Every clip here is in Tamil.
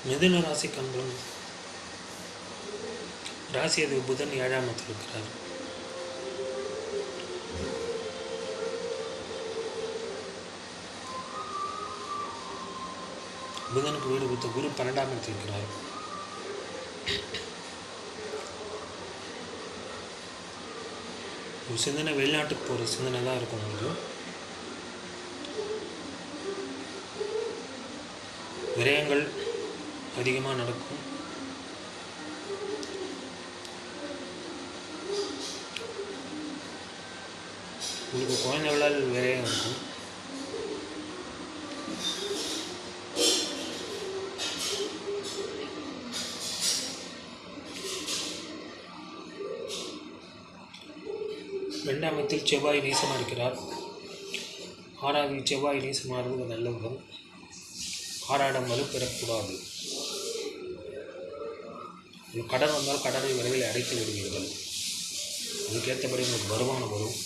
மிதுன ராசி கம்பம் ராசி அது புதன் 7ஆம் இடத்தில் இருக்கிறார். புதனுக்கு வீடு கொடுத்த குரு 12ஆம் இடத்தில் இருக்கிறார். ஒரு சிந்தனை வெளிநாட்டுக்கு போகிற சிந்தனை தான் இருக்கும் உங்களுக்கு. விரயங்கள் அதிகமாக நடக்கும். உங்களுக்கு குழந்தைகளால் விரயம் இருக்கும். ரெண்டாம் இடத்தில் செவ்வாய் நீசமாக இருக்கிறார். 6வது செவ்வாய் நீசமாகிறது நல்லதுதான். 6ஆம் வலுப்பெறக்கூடாது. கடன் வந்தால் கடனை விரைவில் அடைத்து விடுவீர்கள். அதுக்கேற்றபடி உங்களுக்கு வருமானம் வரும்.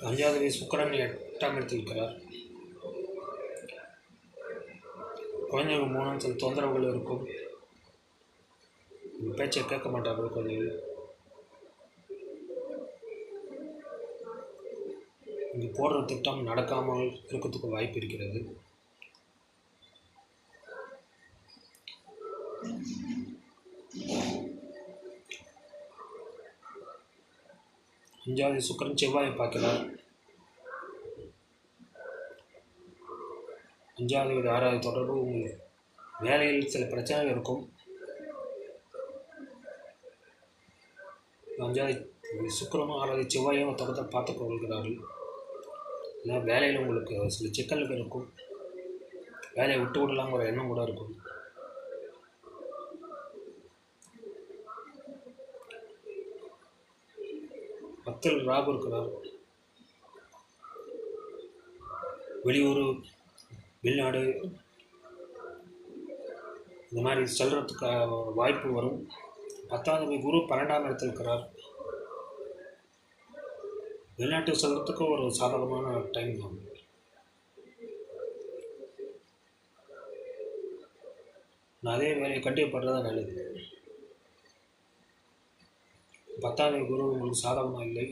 அஞ்சாவது சுக்கிரன் 8ஆம் இடத்தில் இருக்கிறார். குழந்தைகள் மூலம் சில தொந்தரவுகள் இருக்கும். பேச்சை கேட்க மாட்டார்கள் குழந்தைகள். இங்கே போடுற திட்டம் நடக்காமல் இருக்கிறதுக்கு வாய்ப்பு இருக்கிறது. அஞ்சாவது சுக்கிரன் செவ்வாயை பார்க்கிறார். 5வது வீடு 6வது தொடர்பு. உங்களுக்கு வேலையில் சில பிரச்சனைகள் இருக்கும். 5வது சுக்கிரனும் 6வது செவ்வாயும் தொடர்ந்து பார்த்து கொள்கிறார்கள். இல்லை வேலையில் உங்களுக்கு சில சிக்கல்கள் இருக்கும். வேலையை விட்டு விடலாங்கிற எண்ணம் கூட இருக்கும். பத்தில் ராகு இருக்கிறார். வெளியூர் வெளிநாடு இந்த மாதிரி செல்றதுக்கு வாய்ப்பு வரும். 10வது குரு 12ஆம் இடத்தில் இருக்கிறார். வெளிநாட்டு செல்றதுக்கு ஒரு சாதகமான டைம் தான். அதே வேலையை கண்டிப்பாக நல்லது. 10வது குரு உங்களுக்கு சாதகமாக இல்லை.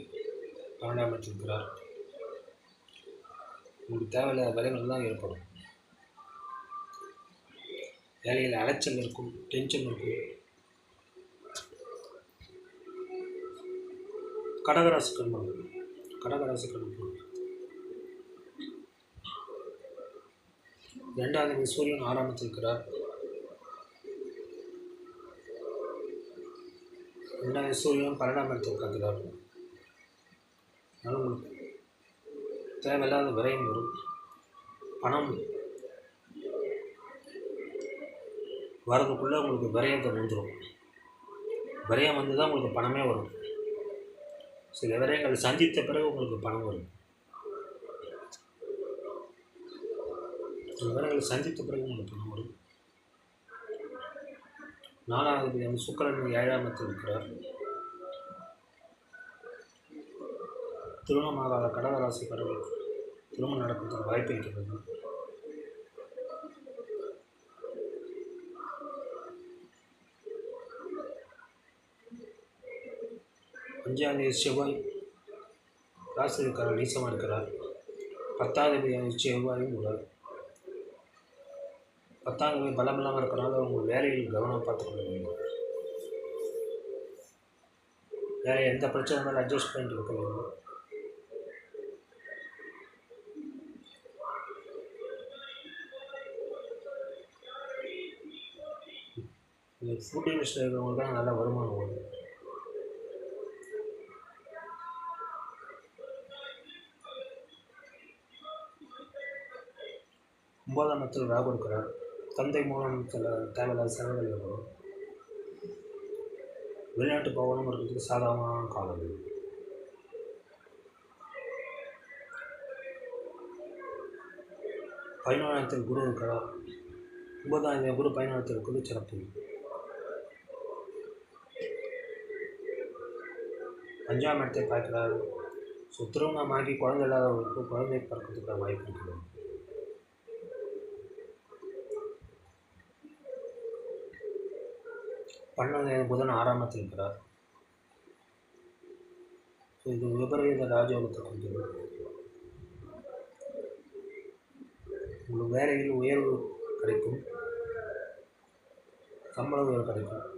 12ஆம் இடத்தில் இருக்கிறார். உங்களுக்கு தேவையில்லாத வேலைகள் தான் ஏற்படும். வேலையில் அலைச்சல் இருக்கும், டென்ஷன் இருக்கும். கடகராசி கண்மணி 2வது சூரியன் 6ஆம் இடத்தில் இருக்கிறார். 2வது சூரியன் 12ஆம் இடத்தில் பார்க்கிறார். அதனால் உங்களுக்கு தேவையில்லாத விரயம் வரும். பணம் வரதுக்குள்ளே உங்களுக்கு விரயத்தை வந்துடும். விரயம் வந்து தான் உங்களுக்கு பணமே வரும். சில விரயங்கள் சந்தித்த பிறகு உங்களுக்கு பணம் வரும். சில விரயங்களை சந்தித்த பிறகு உங்களுக்கு பணம் வரும். 4வது சுக்கிரன் 7ஆம் இடத்தில் இருக்கிறார். திருமணமாகாத கடகராசிக்காரர்களுக்கு திருமணம் நடக்கிறதுக்கு வாய்ப்பு இருக்கிறது. அஞ்சாவது செவ்வாய் ராசிக்காரர் நீசமாக இருக்கிறார். 10வது செவ்வாயும் உள்ளார். 10வது பலமில்லாமல் இருக்கிறனால உங்கள் வேலையில் கவனம் பார்த்துக்கொள்ள வேண்டும். வேலை எந்த பிரச்சனை இருந்தாலும் அட்ஜஸ்ட் பண்ணிட்டு இருக்க வேண்டும். ஃபுட் இண்டஸ்ட்ரியில் இருக்கிறவங்களுக்கு தான் நல்ல வருமானம் வரும். ஒன்பதாம் இடத்தில் ராகு இருக்கிறார். தந்தை மூலம் சில தேவையில்லாத செலவுகள் ஏற்படும். வெளிநாட்டு போகணும் இருக்கிறதுக்கு சாதாரணமான காலம். 11ஆம் இடத்தில் குரு இருக்கிறார். 9ஆம் குரு 11ஆம் இடத்தில் இருக்கிறது சிறப்பு. 5ஆம் இடத்தை பார்க்கிறார் ஸோ திருமணமாகி குழந்தை இல்லாதவங்களுக்கு குழந்தை பிறக்கிறதுக்கான வாய்ப்பு இருக்குது. பண்ணது புதன் 6ஆம் இடத்தில் இருக்கிறார். ஸோ இது விபரீத ராஜயோகத்தை கொடுக்குது. உங்களுக்கு வேலையில் உயர்வு கிடைக்கும், சம்பள உயர்வு கிடைக்கும்.